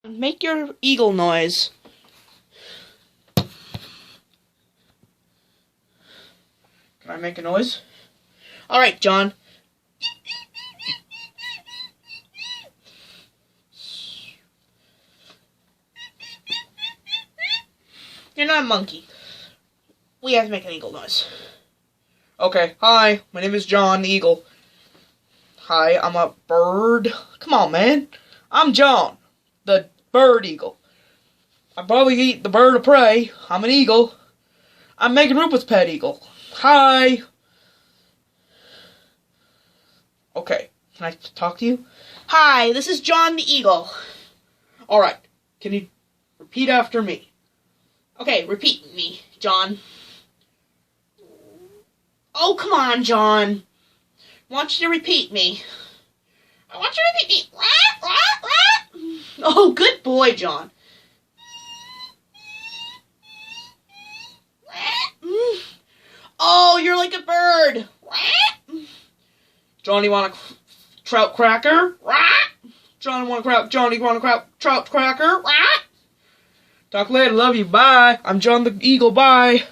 Make your eagle noise. Can I make a noise? Alright, Jhon. You're not a monkey. We have to make an eagle noise. Okay, hi, my name is Jhon the eagle. Hi, I'm a bird. Come on, man. I'm Jhon, the bird eagle. I probably eat the bird of prey. I'm an eagle. I'm making Rupa's pet eagle. Hi. Okay, can I talk to you? Hi, this is Jhon the eagle. Alright, can you repeat after me? Okay, repeat me, Jhon. Oh, come on, Jhon. I want you to repeat me. I want you to repeat me. Rah, rah, rah. Oh, good boy, Jhon. Oh, you're like a bird. Jhon, you want a trout cracker? Jhon, want a trout cracker? Talk later. Love you. Bye. I'm Jhon the eagle. Bye.